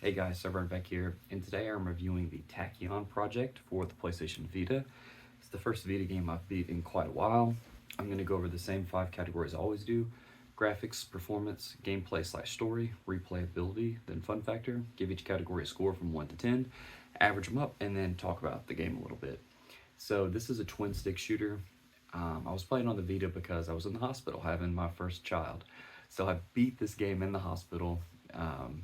Hey guys, SirVern back here, and today I'm reviewing the Tachyon project for the PlayStation Vita. It's the first Vita game I've beat in quite a while. I'm going to go over the same 5 categories I always do: graphics, performance, gameplay/story, replayability, then fun factor. Give each category a score from 1 to 10, average them up, and then talk about the game a little bit. So this is a twin stick shooter. I was playing on the Vita because I was in the hospital having my first child. So I beat this game in the hospital. Um,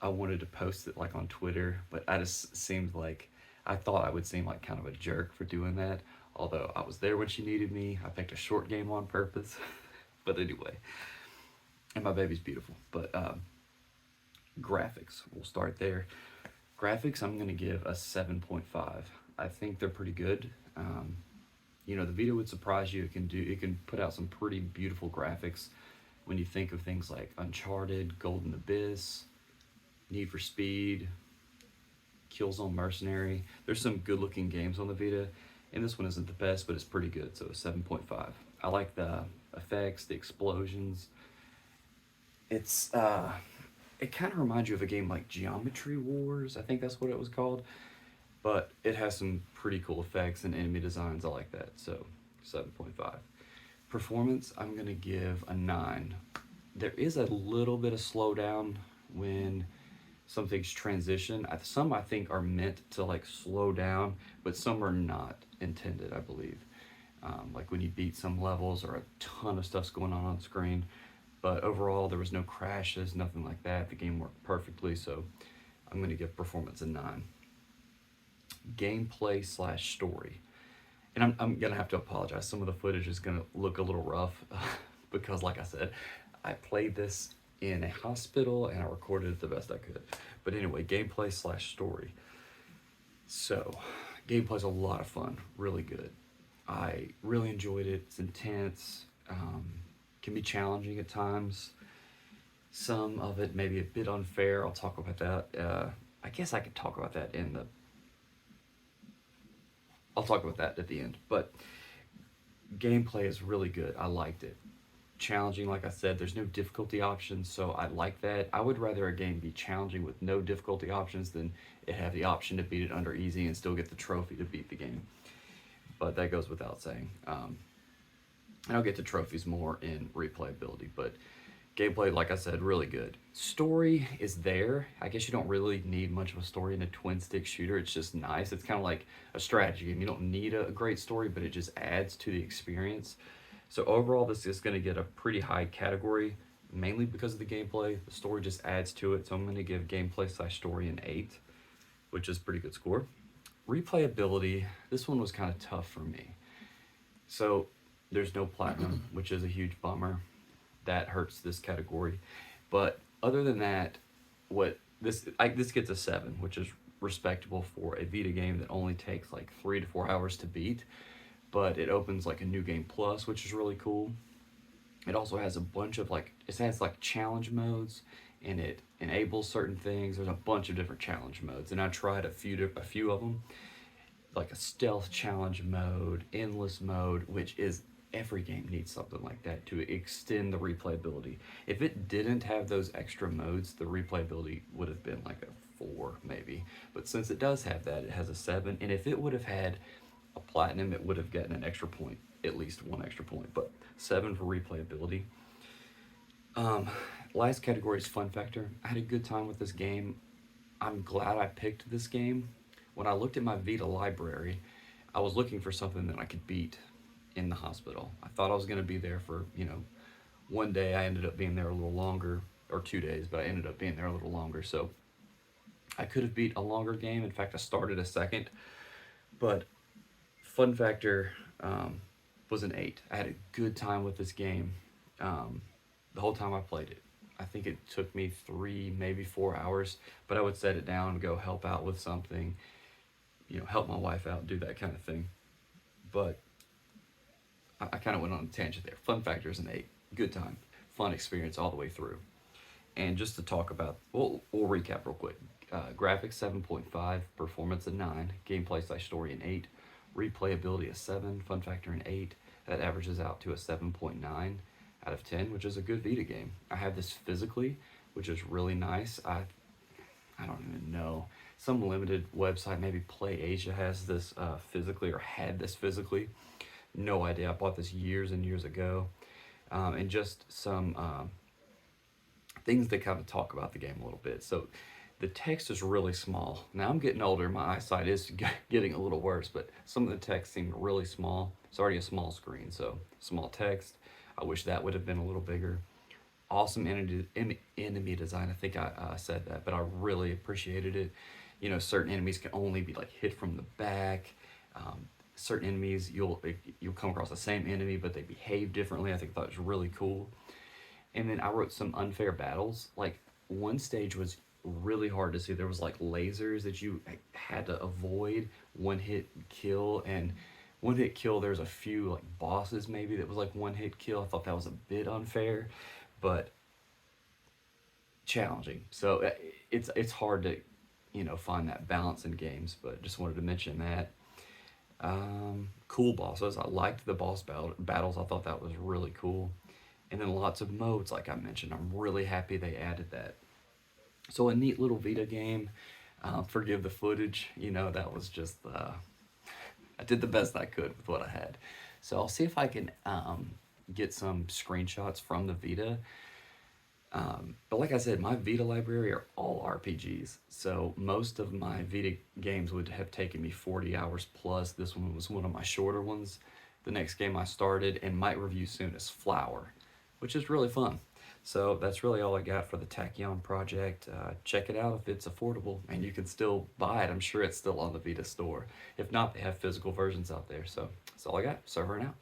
I wanted to post it like on Twitter, but I just seemed like I thought I would seem like kind of a jerk for doing that. Although I was there when she needed me, I picked a short game on purpose. But anyway, and my baby's beautiful. But graphics, we'll start there. Graphics, I'm gonna give a 7.5. I think they're pretty good. The Vita would surprise you. It can put out some pretty beautiful graphics when you think of things like Uncharted, Golden Abyss, Need for Speed, Killzone Mercenary. There's some good looking games on the Vita, and this one isn't the best, but it's pretty good, so a 7.5. I like the effects, the explosions. It kind of reminds you of a game like Geometry Wars, I think that's what it was called, but it has some pretty cool effects and enemy designs. I like that, so 7.5. Performance, I'm gonna give a 9. There is a little bit of slowdown when some things transition. Some I think are meant to like slow down, but some are not intended, I believe. Like when you beat some levels or a ton of stuff's going on screen. But overall, there was no crashes, nothing like that. The game worked perfectly, so I'm going to give performance a 9. Gameplay/story. And I'm going to have to apologize. Some of the footage is going to look a little rough because, like I said, I played this in a hospital and I recorded it the best I could. But anyway, gameplay/story. So, gameplay's a lot of fun, really good. I really enjoyed it. It's intense, can be challenging at times. Some of it may be a bit unfair. I'll talk about that. I guess I could talk about that I'll talk about that at the end. But gameplay is really good. I liked it. Challenging, like I said, there's no difficulty options, so I like that. I would rather a game be challenging with no difficulty options than it have the option to beat it under easy and still get the trophy to beat the game. But that goes without saying. And I'll get to trophies more in replayability, but gameplay, like I said, really good. Story is there. I guess you don't really need much of a story in a twin stick shooter. It's just nice. It's kind of like a strategy game. You don't need a great story, but it just adds to the experience. So overall, this is going to get a pretty high category, mainly because of the gameplay. The story just adds to it, so I'm going to give gameplay/story an 8, which is a pretty good score. Replayability, this one was kind of tough for me. So there's no platinum, which is a huge bummer. That hurts this category. But other than that, this gets a 7, which is respectable for a Vita game that only takes like 3 to 4 hours to beat. But it opens like a new game plus, which is really cool. It also has a bunch of it has like challenge modes, and it enables certain things. There's a bunch of different challenge modes, and I tried a few of them, like a stealth challenge mode, endless mode, which is every game needs something like that to extend the replayability. If it didn't have those extra modes, the replayability would have been like a 4 maybe. But since it does have that, it has a 7. And if it would have had a platinum, it would have gotten an extra point, at least one extra point. But 7 for replayability. Last category is fun factor. I had a good time with this game. I'm glad I picked this game. When I looked at my Vita library, I was looking for something that I could beat in the hospital. I thought I was going to be there for, one day. I ended up being there a little longer, or 2 days, but I ended up being there a little longer. So I could have beat a longer game. In fact, I started a second. But fun factor was an 8. I had a good time with this game the whole time I played it. I think it took me 3, maybe 4 hours, but I would set it down and go help out with something, help my wife out, do that kind of thing. But I kind of went on a tangent there. Fun factor is an 8. Good time. Fun experience all the way through. And just to talk about, we'll recap real quick. Graphics 7.5, performance a 9, gameplay/story an 8, replayability a 7, fun factor an 8. That averages out to a 7.9 out of 10, which is a good Vita game. I have this physically, which is really nice. I don't even know. Some limited website, maybe Play Asia, has this physically or had this physically. No idea. I bought this years and years ago. And just some things that kind of talk about the game a little bit. So the text is really small. Now I'm getting older, my eyesight is getting a little worse, but some of the text seemed really small. It's already a small screen, so small text. I wish that would have been a little bigger. Awesome enemy design. I think I said that, but I really appreciated it. You know, certain enemies can only be like hit from the back. Um, Certain enemies you'll come across the same enemy, but they behave differently. I think that was really cool. And then I wrote some unfair battles. Like one stage was really hard to see. There was like lasers that you had to avoid, one hit kill, and one hit kill. There's a few like bosses maybe that was like one hit kill. I thought that was a bit unfair, but challenging. So it's hard to find that balance in games. But just wanted to mention that. Cool bosses. I liked the battles. I thought that was really cool. And then lots of modes, like I mentioned. I'm really happy they added that. So a neat little Vita game. Forgive the footage. That was just I did the best I could with what I had. So I'll see if I can get some screenshots from the Vita. But like I said, my Vita library are all RPGs. So most of my Vita games would have taken me 40 hours plus. This one was one of my shorter ones. The next game I started and might review soon is Flower, which is really fun. So that's really all I got for the Tachyon project. Check it out if it's affordable, and you can still buy it. I'm sure it's still on the Vita store. If not, they have physical versions out there. So that's all I got. SirVern out.